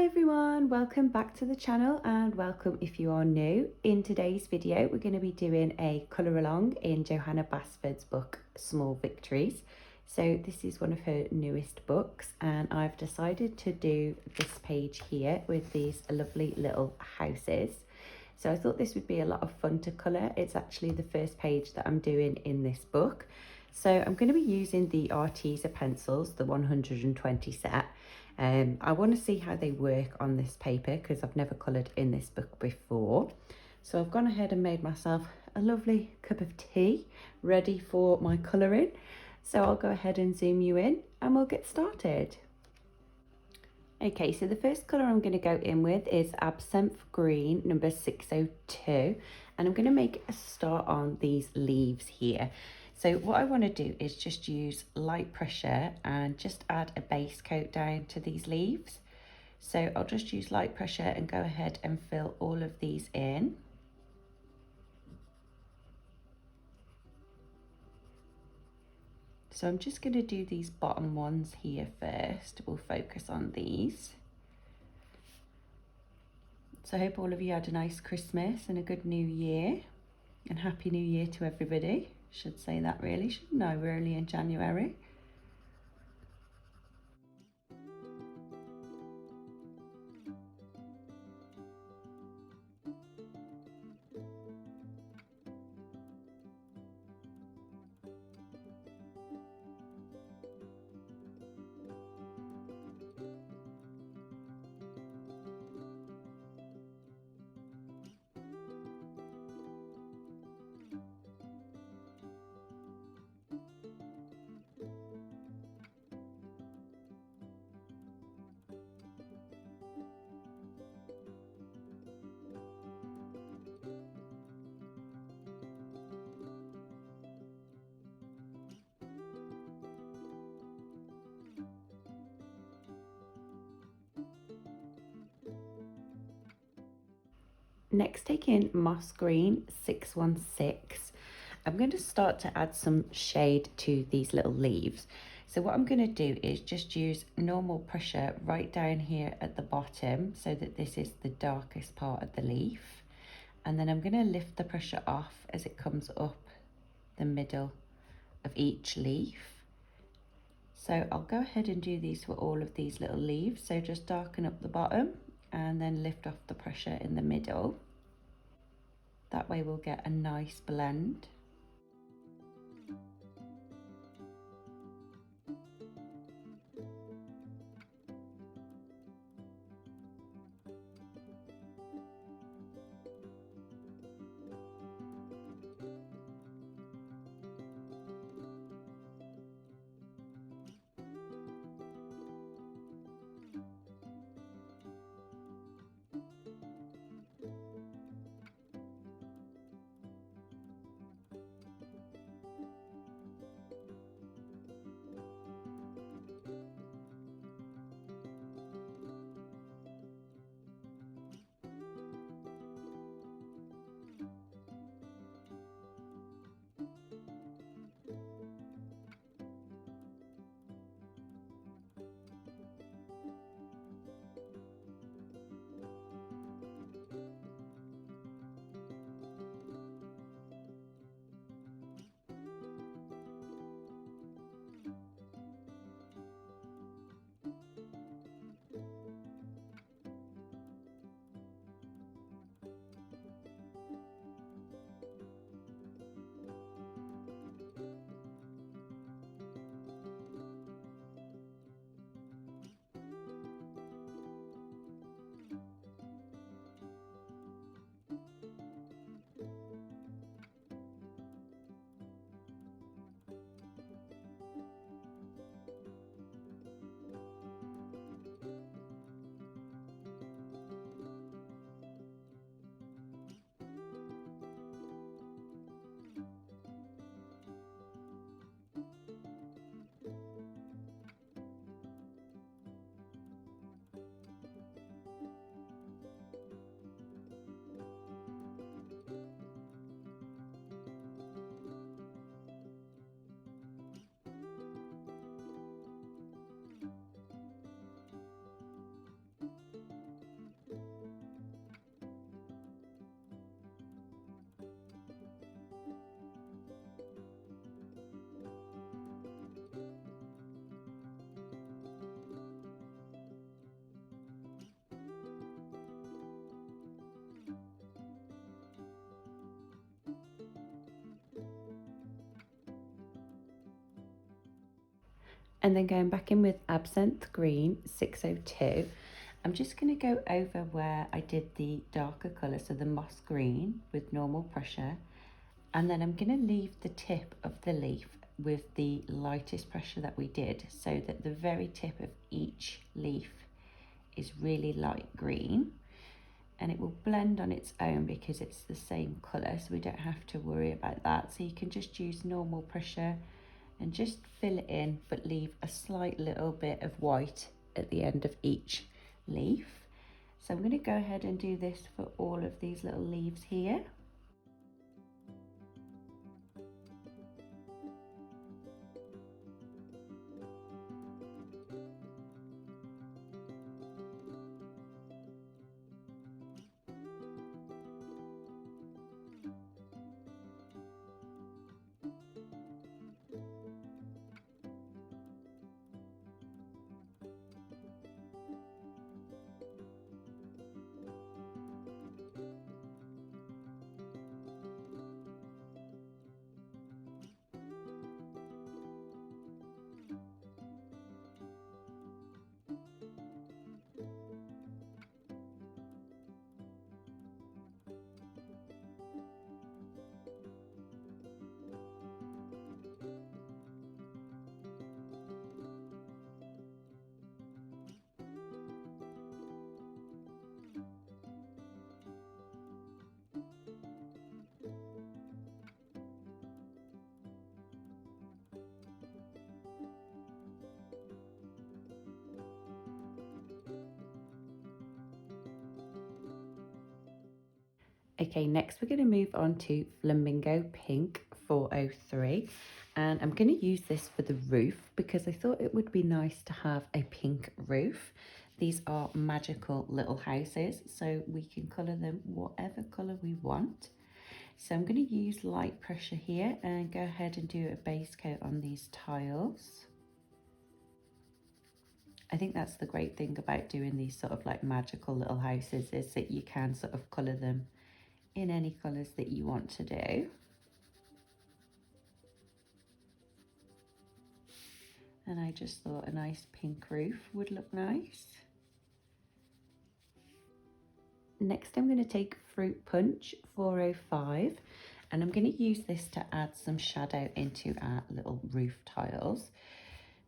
Hi everyone, welcome back to the channel and welcome if you are new. In today's video we're going to be doing a colour along in Johanna Basford's book Small Victories. So this is one of her newest books and I've decided to do this page here with these lovely little houses. So I thought this would be a lot of fun to colour. It's actually the first page that I'm doing in this book. So I'm going to be using the Arteza pencils, the 120 set. I want to see how they work on this paper because I've never coloured in this book before. So I've gone ahead and made myself a lovely cup of tea ready for my colouring. So I'll go ahead and zoom you in and we'll get started. Okay, so the first colour I'm going to go in with is Absinthe Green number 602, and I'm going to make a start on these leaves here. So what I want to do is just use light pressure and just add a base coat down to these leaves. So I'll just use light pressure and go ahead and fill all of these in. So I'm just going to do these bottom ones here first. We'll focus on these. So I hope all of you had a nice Christmas and a good New Year, and Happy New Year to everybody. Should say that really, shouldn't I? We're only in January. Next, taking Moss Green 616, I'm going to start to add some shade to these little leaves. So what I'm going to do is just use normal pressure right down here at the bottom so that this is the darkest part of the leaf. And then I'm going to lift the pressure off as it comes up the middle of each leaf. So I'll go ahead and do these for all of these little leaves. So just darken up the bottom and then lift off the pressure in the middle. That way we'll get a nice blend. And then going back in with Absinthe Green 602, I'm just going to go over where I did the darker colour, so the moss green with normal pressure. And then I'm going to leave the tip of the leaf with the lightest pressure that we did, so that the very tip of each leaf is really light green, and it will blend on its own because it's the same colour, so we don't have to worry about that. So you can just use normal pressure and just fill it in, but leave a slight little bit of white at the end of each leaf. So I'm going to go ahead and do this for all of these little leaves here. Okay, next we're going to move on to Flamingo Pink 403, and I'm going to use this for the roof because I thought it would be nice to have a pink roof. These are magical little houses, so we can colour them whatever colour we want. So I'm going to use light pressure here and go ahead and do a base coat on these tiles. I think that's the great thing about doing these sort of like magical little houses, is that you can sort of colour them in any colours that you want to do. And I just thought a nice pink roof would look nice. Next I'm going to take Fruit Punch 405, and I'm going to use this to add some shadow into our little roof tiles.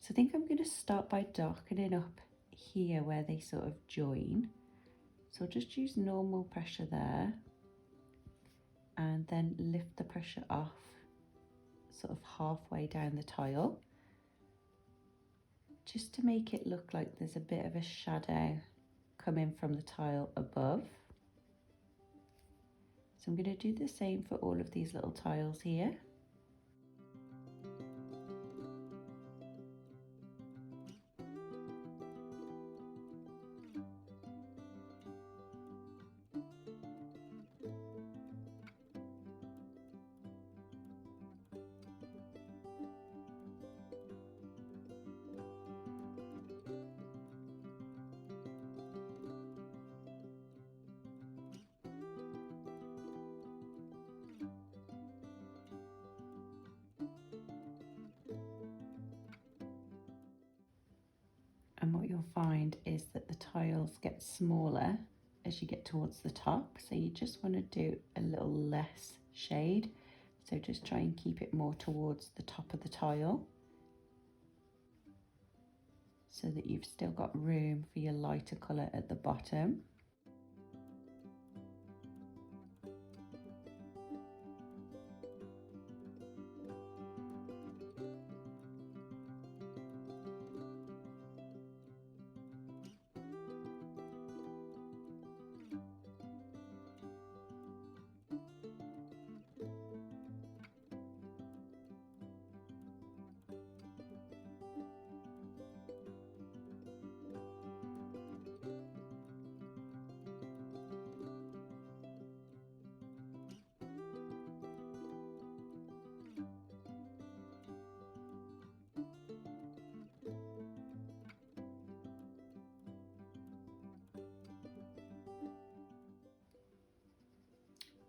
So I think I'm going to start by darkening up here where they sort of join. So I'll just use normal pressure there and then lift the pressure off sort of halfway down the tile, just to make it look like there's a bit of a shadow coming from the tile above. So I'm going to do the same for all of these little tiles here. And what you'll find is that the tiles get smaller as you get towards the top, so you just want to do a little less shade, so just try and keep it more towards the top of the tile so that you've still got room for your lighter colour at the bottom.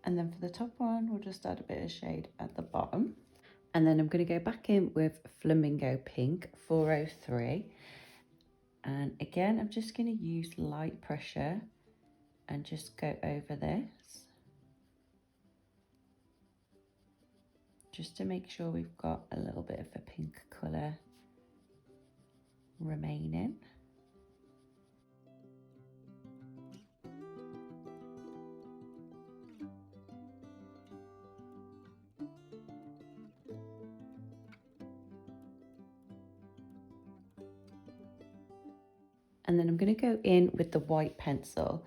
And then for the top one, we'll just add a bit of shade at the bottom. And then I'm going to go back in with Flamingo Pink 403. And again, I'm just going to use light pressure and just go over this, just to make sure we've got a little bit of a pink colour remaining. And then I'm going to go in with the white pencil,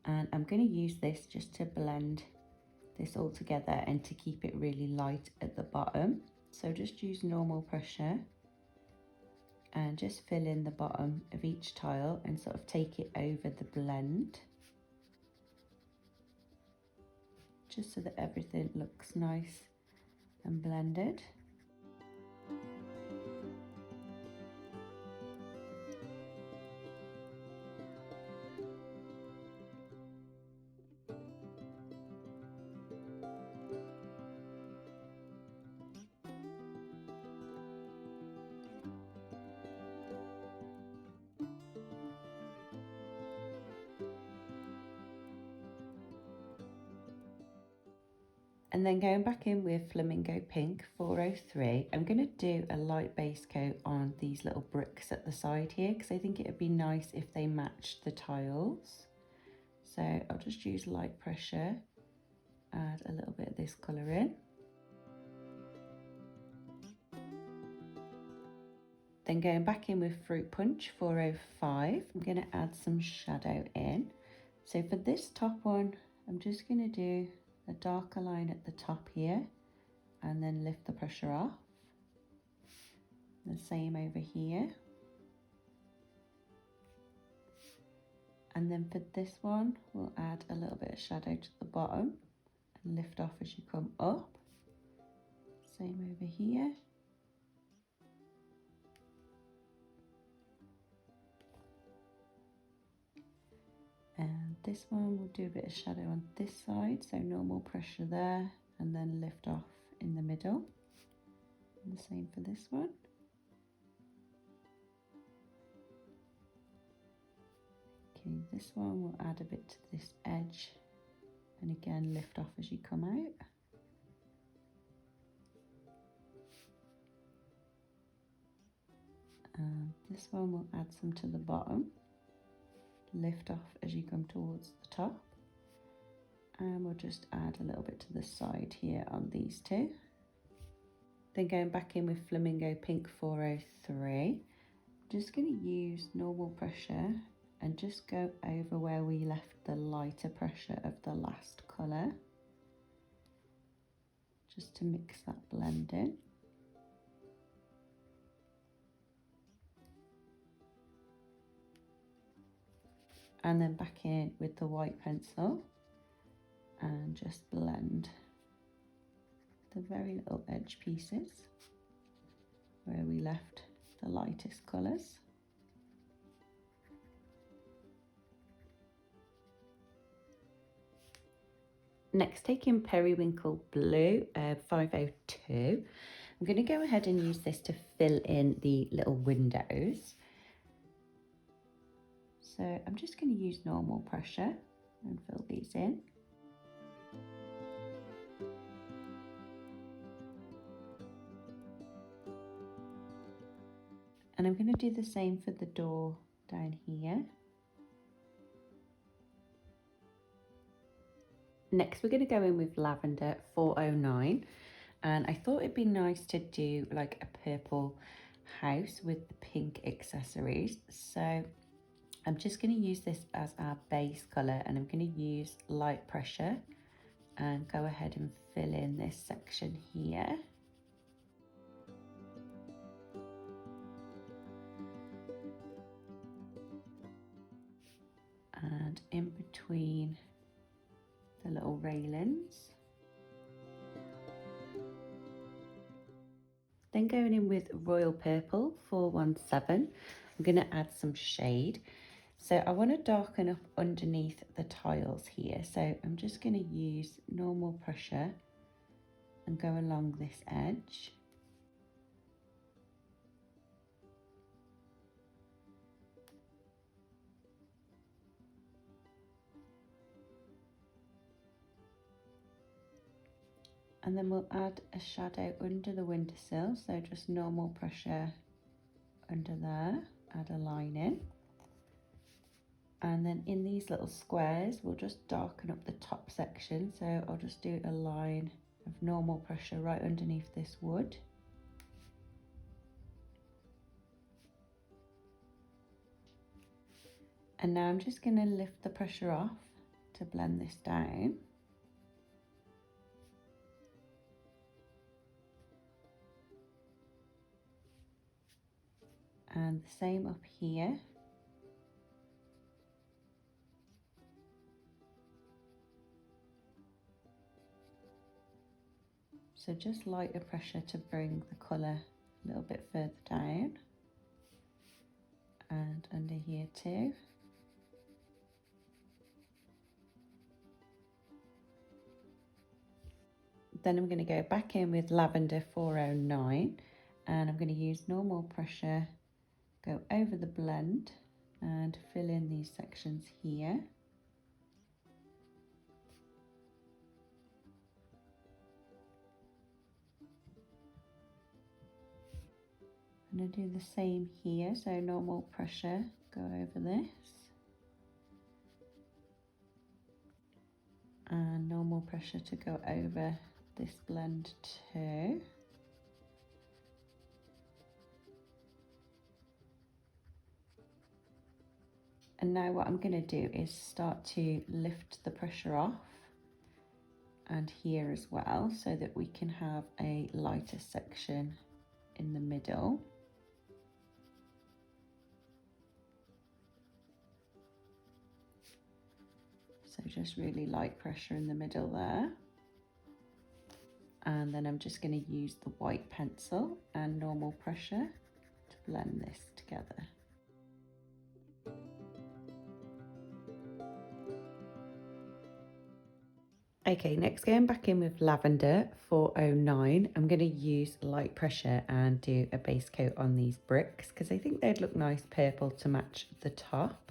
and I'm going to use this just to blend this all together and to keep it really light at the bottom. So just use normal pressure and just fill in the bottom of each tile and sort of take it over the blend, just so that everything looks nice and blended. And then going back in with Flamingo Pink 403, I'm going to do a light base coat on these little bricks at the side here, because I think it would be nice if they matched the tiles. So I'll just use light pressure, add a little bit of this colour in. Then going back in with Fruit Punch 405, I'm going to add some shadow in. So for this top one, I'm just going to do a darker line at the top here and then lift the pressure off. The same over here. And then for this one, we'll add a little bit of shadow to the bottom and lift off as you come up. Same over here. And this one, we'll do a bit of shadow on this side, so normal pressure there, and then lift off in the middle. And the same for this one. Okay, this one we'll add a bit to this edge, and again lift off as you come out. And this one we'll add some to the bottom, lift off as you come towards the top, and we'll just add a little bit to the side here on these two. Then going back in with Flamingo Pink 403, I'm just going to use normal pressure and just go over where we left the lighter pressure of the last colour, just to mix that blend in. And then back in with the white pencil and just blend the very little edge pieces where we left the lightest colours. Next, taking Periwinkle Blue 502, I'm going to go ahead and use this to fill in the little windows. So I'm just going to use normal pressure and fill these in. And I'm going to do the same for the door down here. Next, we're going to go in with Lavender 409. And I thought it'd be nice to do like a purple house with the pink accessories. So I'm just going to use this as our base colour, and I'm going to use light pressure and go ahead and fill in this section here. And in between the little railings. Then going in with Royal Purple 417, I'm going to add some shade. So I want to darken up underneath the tiles here. So I'm just going to use normal pressure and go along this edge. And then we'll add a shadow under the windowsill, so just normal pressure under there, add a line in. And then in these little squares, we'll just darken up the top section. So I'll just do a line of normal pressure right underneath this wood. And now I'm just going to lift the pressure off to blend this down. And the same up here. So just lighter pressure to bring the colour a little bit further down. And under here too. Then I'm going to go back in with lavender 409 and I'm going to use normal pressure, go over the blend and fill in these sections here. I'm going to do the same here, so normal pressure, go over this. And normal pressure to go over this blend too. And now what I'm going to do is start to lift the pressure off and here as well, so that we can have a lighter section in the middle. So just really light pressure in the middle there. And then I'm just going to use the white pencil and normal pressure to blend this together. Okay, next going back in with lavender 409, I'm going to use light pressure and do a base coat on these bricks because I think they'd look nice purple to match the top.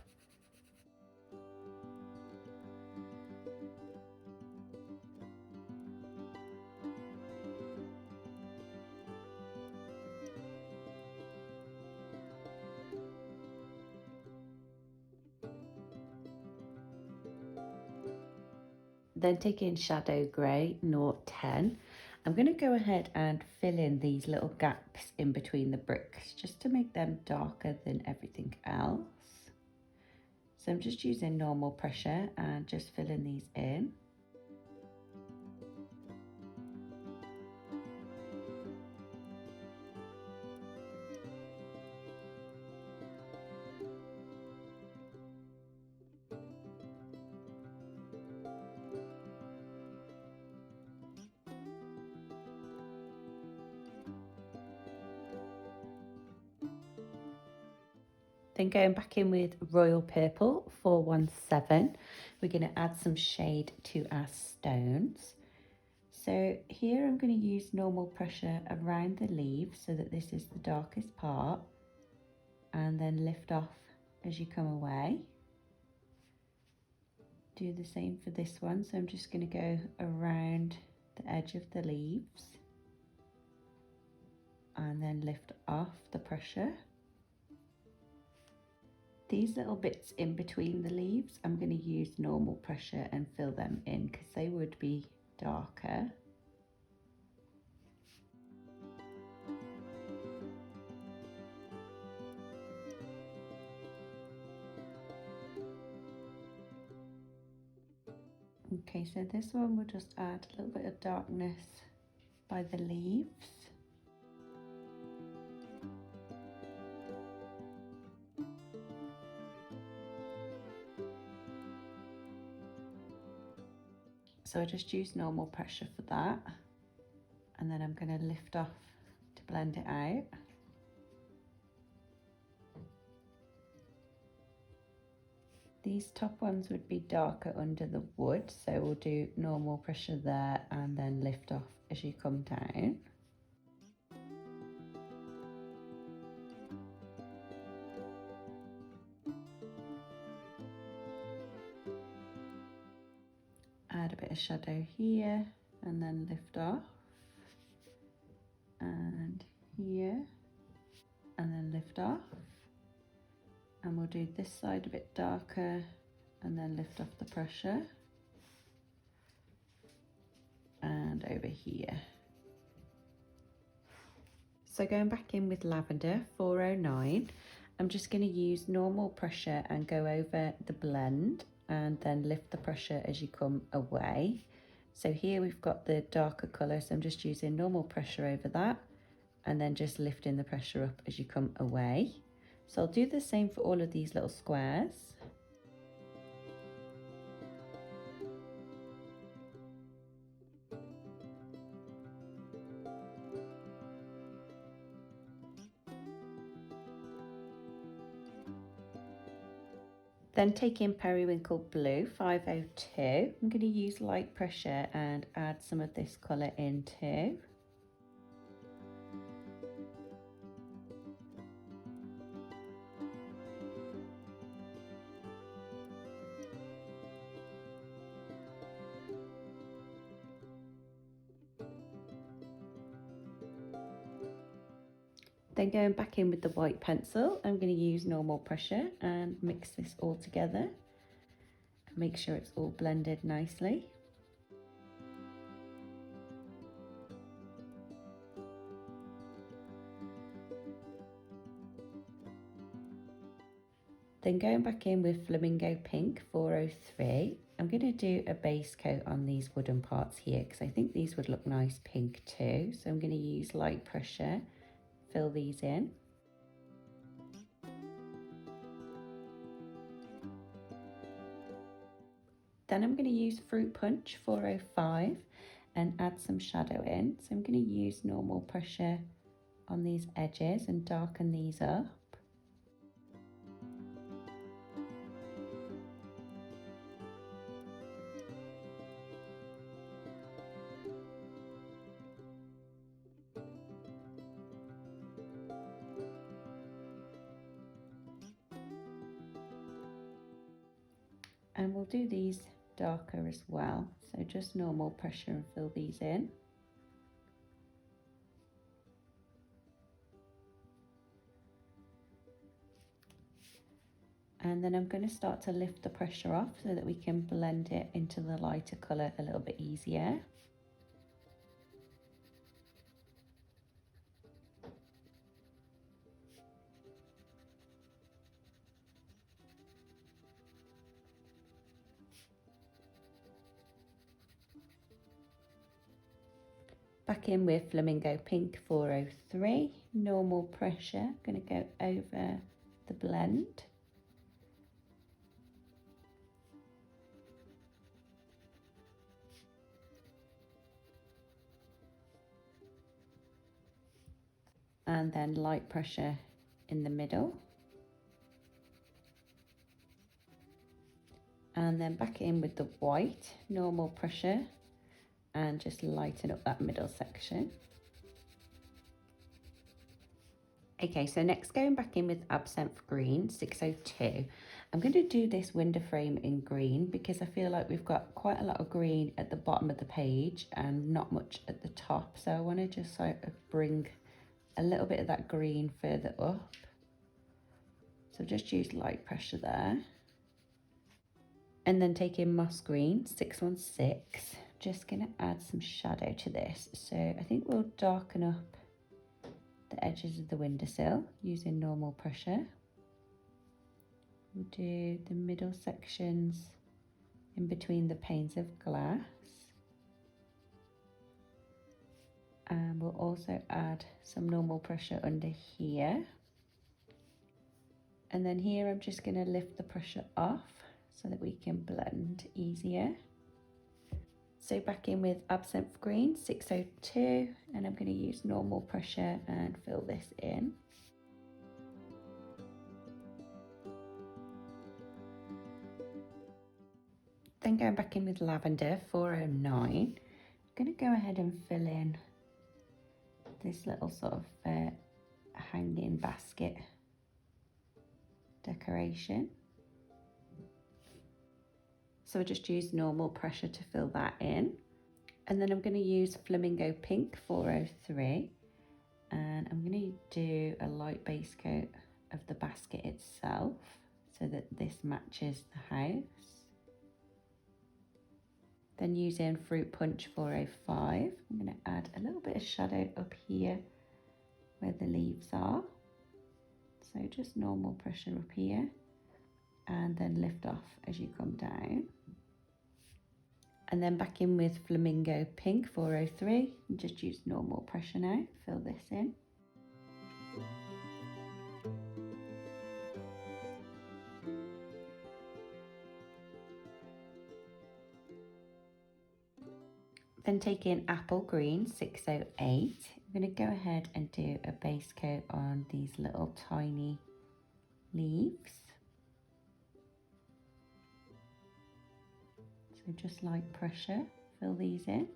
Then take in shadow grey 010. I'm going to go ahead and fill in these little gaps in between the bricks just to make them darker than everything else. So I'm just using normal pressure and just filling these in. Then going back in with Royal Purple 417, we're going to add some shade to our stones. So here I'm going to use normal pressure around the leaves so that this is the darkest part, and then lift off as you come away. Do the same for this one, so I'm just going to go around the edge of the leaves and then lift off the pressure. These little bits in between the leaves, I'm going to use normal pressure and fill them in because they would be darker. Okay, so this one will just add a little bit of darkness by the leaves. So I just use normal pressure for that, and then I'm going to lift off to blend it out. These top ones would be darker under the wood, so we'll do normal pressure there and then lift off as you come down. Add a bit of shadow here and then lift off, and here, and then lift off. And we'll do this side a bit darker and then lift off the pressure, and over here. So going back in with lavender 409, I'm just going to use normal pressure and go over the blend and then lift the pressure as you come away. So here we've got the darker colour, so I'm just using normal pressure over that and then just lifting the pressure up as you come away. So I'll do the same for all of these little squares. Then take in Periwinkle Blue 502. I'm going to use light pressure and add some of this colour in too. Then going back in with the white pencil, I'm going to use normal pressure and mix this all together. Make sure it's all blended nicely. Then going back in with Flamingo Pink 403, I'm going to do a base coat on these wooden parts here because I think these would look nice pink too. So I'm going to use light pressure, fill these in. Then I'm going to use Fruit Punch 405 and add some shadow in. So I'm going to use normal pressure on these edges and darken these up. And we'll do these darker as well. So just normal pressure and fill these in. And then I'm going to start to lift the pressure off so that we can blend it into the lighter colour a little bit easier. Back in with Flamingo Pink 403, normal pressure, going to go over the blend. And then light pressure in the middle. And then back in with the white, normal pressure, and just lighten up that middle section. Okay, so next going back in with Absinthe Green 602. I'm going to do this window frame in green because I feel like we've got quite a lot of green at the bottom of the page and not much at the top. So I want to just sort of bring a little bit of that green further up. So just use light pressure there. And then take in Moss Green 616. Just going to add some shadow to this. So I think we'll darken up the edges of the windowsill using normal pressure. We'll do the middle sections in between the panes of glass. And we'll also add some normal pressure under here. And then here I'm just going to lift the pressure off so that we can blend easier. So back in with Absinthe Green 602, and I'm going to use normal pressure and fill this in. Then going back in with Lavender 409, I'm going to go ahead and fill in this little sort of hanging basket decoration. So I just use normal pressure to fill that in. And then I'm going to use Flamingo Pink 403, and I'm going to do a light base coat of the basket itself so that this matches the house. Then using Fruit Punch 405, I'm going to add a little bit of shadow up here where the leaves are. So just normal pressure up here, and then lift off as you come down. And then back in with Flamingo Pink 403, and just use normal pressure now, fill this in. Then taking Apple Green 608, I'm going to go ahead and do a base coat on these little tiny leaves. So just light pressure, fill these in.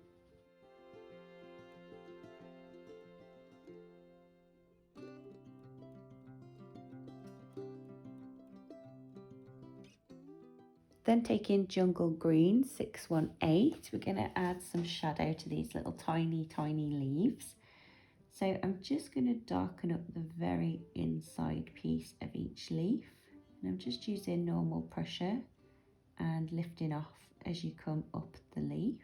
Then taking Jungle Green 618, we're going to add some shadow to these little tiny leaves. So I'm just going to darken up the very inside piece of each leaf. And I'm just using normal pressure and lifting off as you come up the leaf.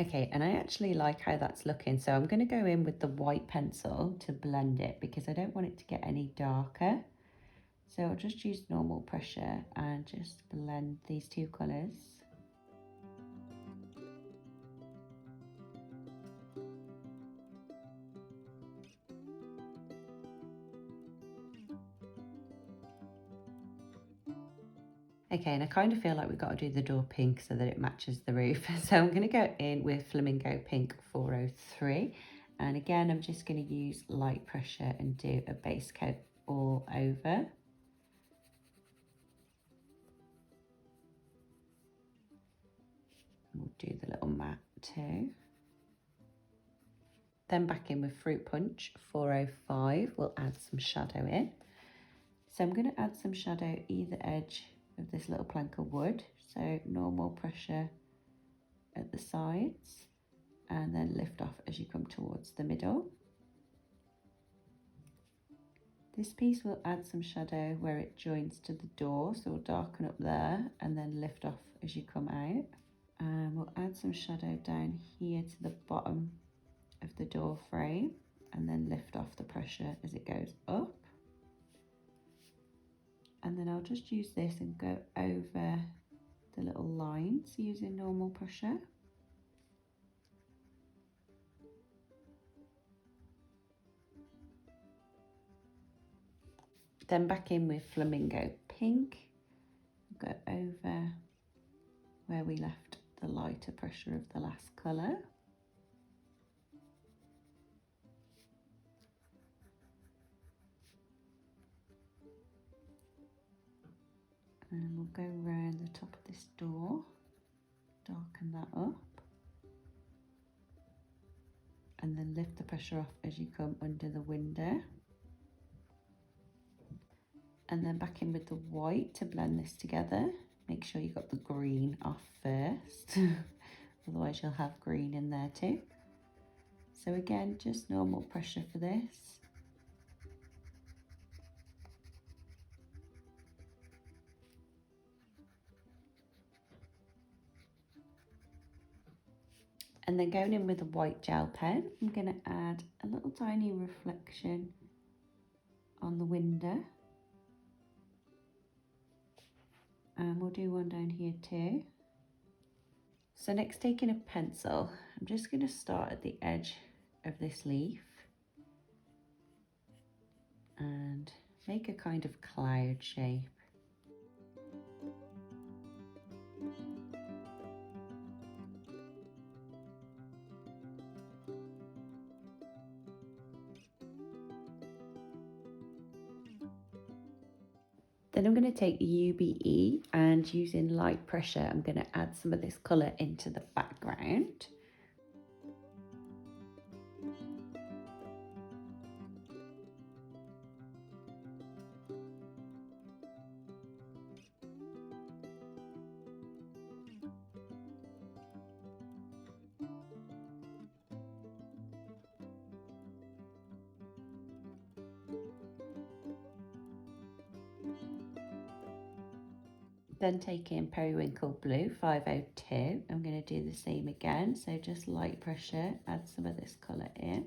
Okay, and I actually like how that's looking, so I'm going to go in with the white pencil to blend it because I don't want it to get any darker. So I'll just use normal pressure and just blend these two colours. Okay, and I kind of feel like we've got to do the door pink so that it matches the roof. So I'm going to go in with Flamingo Pink 403. And again, I'm just going to use light pressure and do a base coat all over. We'll do the little mat too. Then back in with Fruit Punch 405, we'll add some shadow in. So I'm going to add some shadow either edge of this little plank of wood. So normal pressure at the sides and then lift off as you come towards the middle. This piece will add some shadow where it joins to the door, so we'll darken up there and then lift off as you come out. And we'll add some shadow down here to the bottom of the door frame and then lift off the pressure as it goes up. And then I'll just use this and go over the little lines using normal pressure. Then back in with Flamingo Pink, go over where we left the lighter pressure of the last colour. And we'll go around the top of this door, darken that up, and then lift the pressure off as you come under the window. And then back in with the white to blend this together. Make sure you got the green off first, otherwise you'll have green in there too. So again, just normal pressure for this. And then going in with a white gel pen, I'm going to add a little tiny reflection on the window. And we'll do one down here too. So next, taking a pencil, I'm just going to start at the edge of this leaf and make a kind of cloud shape. Then I'm going to take UBE, and using light pressure, I'm going to add some of this colour into the background. Then taking Periwinkle Blue 502, I'm going to do the same again. So just light pressure, add some of this colour in.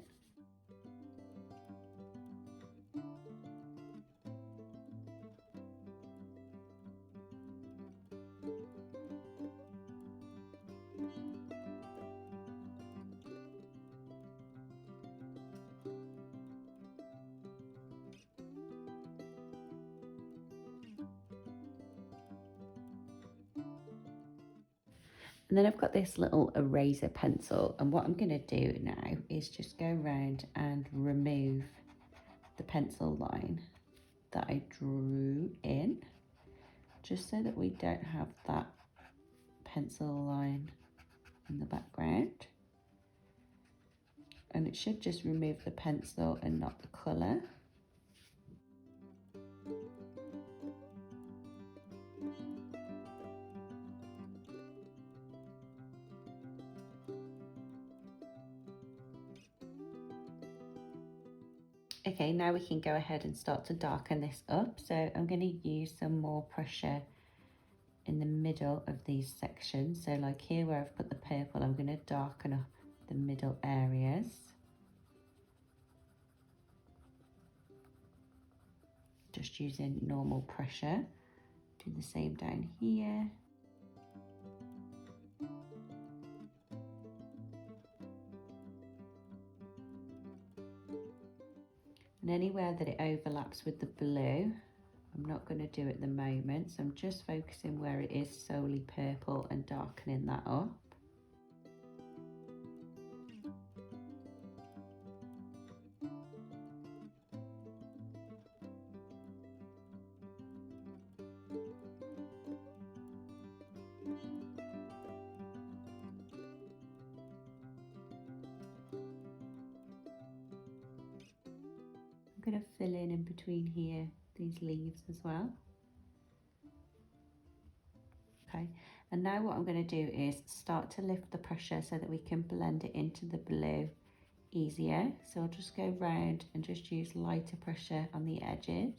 And then I've got this little eraser pencil, and what I'm going to do now is just go around and remove the pencil line that I drew in, just so that we don't have that pencil line in the background. And it should just remove the pencil and not the colour. Okay, now we can go ahead and start to darken this up. So I'm going to use some more pressure in the middle of these sections. So like here where I've put the purple, I'm going to darken up the middle areas. Just using normal pressure. Do the same down here. And anywhere that it overlaps with the blue, I'm not going to do it at the moment, so I'm just focusing where it is solely purple and darkening that up. I'm going to fill in between here, these leaves as well. Okay, and now what I'm going to do is start to lift the pressure so that we can blend it into the blue easier. So I'll just go round and just use lighter pressure on the edges.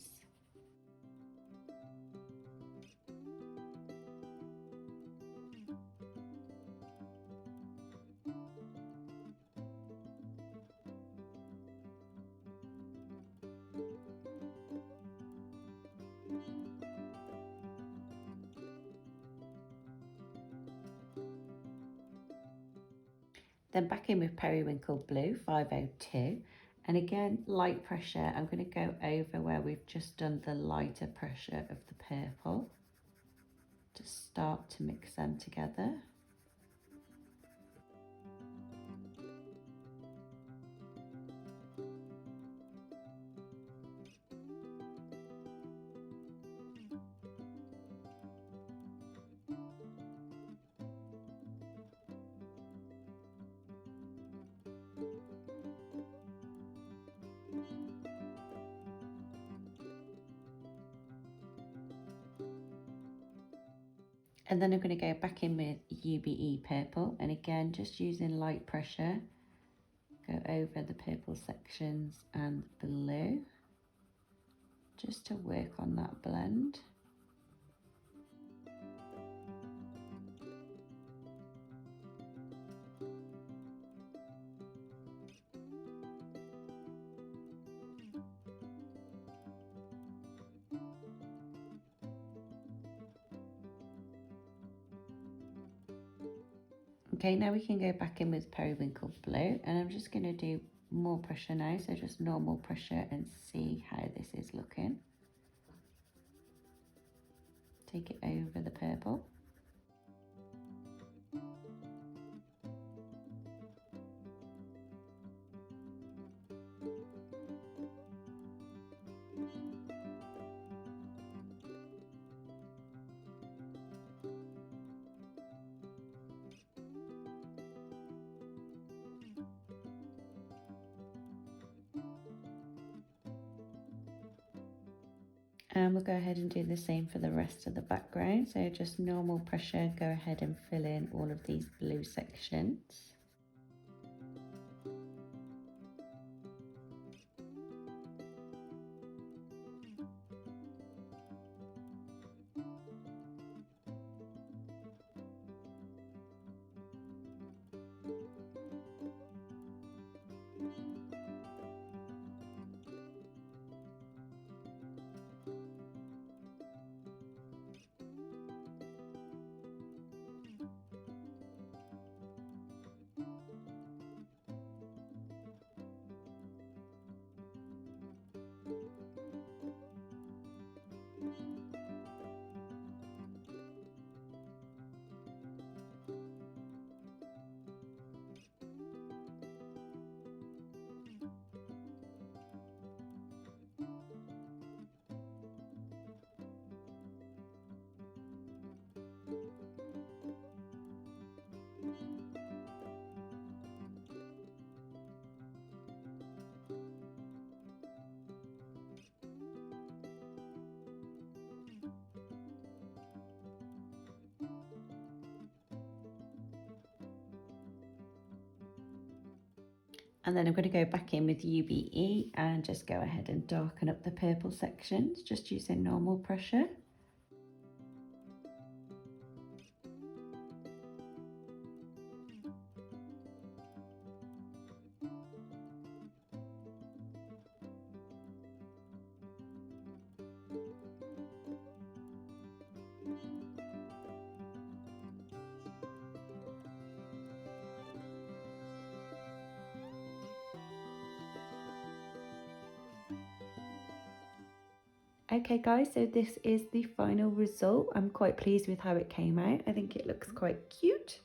Then back in with Periwinkle Blue 502, and again light pressure. I'm going to go over where we've just done the lighter pressure of the purple to start to mix them together. And then I'm going to go back in with UBE purple, and again just using light pressure, go over the purple sections and blue just to work on that blend. Okay, now we can go back in with Periwinkle Blue, and I'm just going to do more pressure now, so just normal pressure, and see how this is looking. Take it over the purple. And we'll go ahead and do the same for the rest of the background. So just normal pressure, go ahead and fill in all of these blue sections. And then I'm going to go back in with UBE and just go ahead and darken up the purple sections, just using normal pressure. Okay guys, so this is the final result. I'm quite pleased with how it came out. I think it looks quite cute.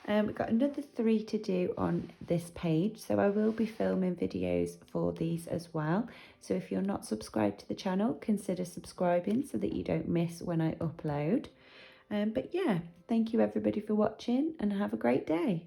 We've got another 3 to do on this page, so I will be filming videos for these as well. So if you're not subscribed to the channel, consider subscribing so that you don't miss when I upload. But yeah, thank you everybody for watching and have a great day.